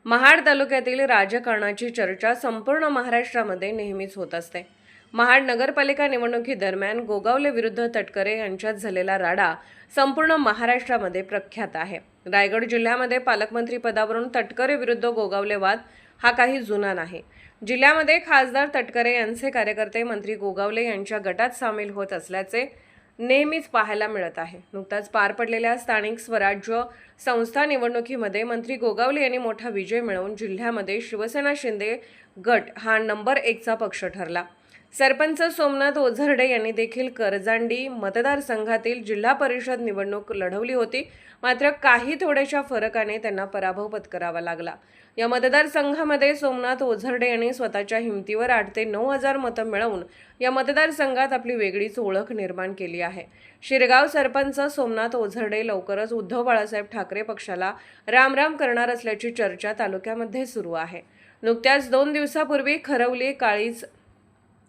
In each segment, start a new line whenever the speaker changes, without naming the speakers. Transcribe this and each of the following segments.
महाड तालुक्यातील राजकारणाची चर्चा संपूर्ण महाराष्ट्रामध्ये नेहमीच होत असते। महाड नगरपालिका निवडणुकीदरम्यान गोगावले विरुद्ध तटकरे यांच्यात झालेला राडा संपूर्ण महाराष्ट्रामध्ये प्रख्यात आहे। रायगड जिल्ह्यामध्ये पालकमंत्री पदावरून तटकरे विरुद्ध गोगावले वाद हा काही जुना नाही। जिल्ह्यामध्ये खासदार तटकरे यांचे कार्यकर्ते मंत्री गोगावले यांच्या गटात सामील होत असल्याचे नेहमीच पाहायला मिळत आहे। नुकताच पार पडलेल्या स्थानिक स्वराज्य संस्था निवडणुकीमध्ये मंत्री गोगावले यांनी मोठा विजय मिळवून जिल्ह्यामध्ये शिवसेना शिंदे गट हा नंबर 1 चा पक्ष ठरला। सरपंच सोमनाथ ओझरडे यांनी देखील करजांडी मतदारसंघातील जिल्हा परिषद निवडणूक लढवली होती, मात्र काही थोड्याशा फरकाने त्यांना पराभव पत्करावा लागला। या मतदारसंघामध्ये सोमनाथ ओझरडे यांनी स्वतःच्या हिमतीवर 8 ते 9 हजार मतं मिळवून या मतदारसंघात आपली वेगळीच ओळख निर्माण केली आहे। शिरगाव सरपंच सोमनाथ ओझरडे लवकरच उद्धव बाळासाहेब ठाकरे पक्षाला रामराम करणार असल्याची चर्चा तालुक्यामध्ये सुरू आहे। नुकत्याच 2 दिवसापूर्वी खरवली काळीज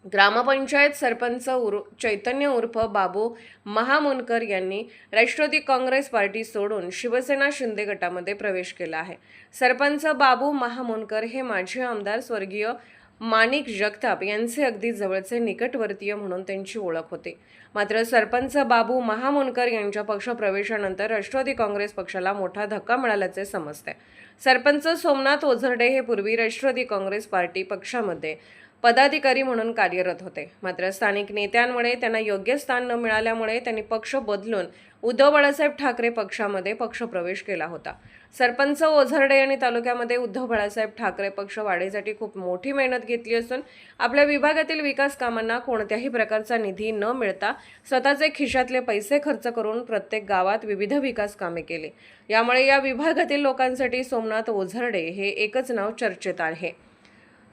ग्रामपंचायत सरपंच चैतन्य उर्फ बाबू महामुनकर यांनी राष्ट्रवादी काँग्रेस पार्टी सोडून शिवसेना शिंदे गटामध्ये प्रवेश केला आहे। सरपंच बाबू महामुनकर हे माजी आमदार स्वर्गीय माणिक जगताप यांचे अगदी जवळचे निकटवर्तीय म्हणून त्यांची ओळख होती। मात्र सरपंच बाबू महामुनकर यांच्या पक्षप्रवेशानंतर राष्ट्रवादी काँग्रेस पक्षाला मोठा धक्का मिळाल्याचे समजते। सरपंच सोमनाथ ओझरडे हे पूर्वी राष्ट्रवादी काँग्रेस पार्टी पक्षामध्ये पदाधिकारी म्हणून कार्यरत होते, मात्र स्थानिक नेत्यांमुळे त्यांना योग्य स्थान न मिळाल्यामुळे त्यांनी पक्ष बदलून उद्धव बाळासाहेब ठाकरे पक्षामध्ये पक्षप्रवेश केला होता। सरपंच ओझरडे यांनी तालुक्यामध्ये उद्धव बाळासाहेब ठाकरे पक्ष वाढीसाठी खूप मोठी मेहनत घेतली असून आपल्या विभागातील विकास कामांना कोणत्याही प्रकारचा निधी न मिळता स्वतःचे खिशातले पैसे खर्च करून प्रत्येक गावात विविध विकास कामे केली। यामुळे या विभागातील लोकांसाठी सोमनाथ ओझरडे हे एकच नाव चर्चेत आहे।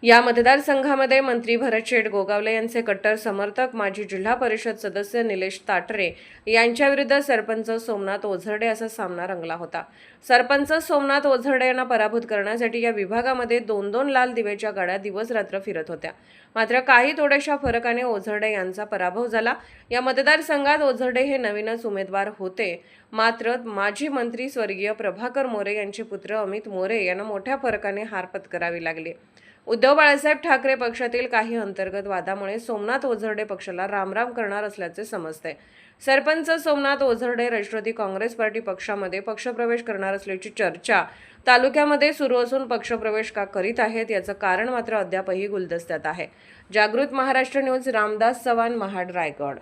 या मतदारसंघामध्ये मंत्री भरतशेठ गोगावले यांचे कट्टर समर्थक माजी जिल्हा परिषद सदस्य निलेश ताटरे यांच्याविरुद्ध सरपंच सोमनाथ ओझरडे असा सामना रंगला होता। सरपंच सोमनाथ ओझरडे यांना पराभूत करण्यासाठी या विभागामध्ये 2-2 लाल दिव्याच्या गाड्या दिवस रात्र फिरत होत्या, मात्र काही थोड्याशा फरकाने ओझरडे यांचा पराभव झाला। या मतदारसंघात ओझरडे हे नवीनच उमेदवार होते, मात्र माजी मंत्री स्वर्गीय प्रभाकर मोरे यांचे पुत्र अमित मोरे यांना मोठ्या फरकाने हार पत्करावी लागली। उद्धव बाळासाहेब ठाकरे पक्षातील काही अंतर्गत वादामुळे सोमनाथ ओझरडे पक्षाला रामराम करणार असल्याचे समजते। सरपंच सोमनाथ ओझरडे राष्ट्रवादी काँग्रेस पार्टी पक्षामध्ये पक्षप्रवेश करणार असल्याची चर्चा तालुक्यामध्ये सुरू असून पक्षप्रवेश का करीत आहेत याचं कारण मात्र अद्यापही गुलदस्त्यात आहे। जागृत महाराष्ट्र न्यूज, रामदास चव्हाण, महाड, रायगड।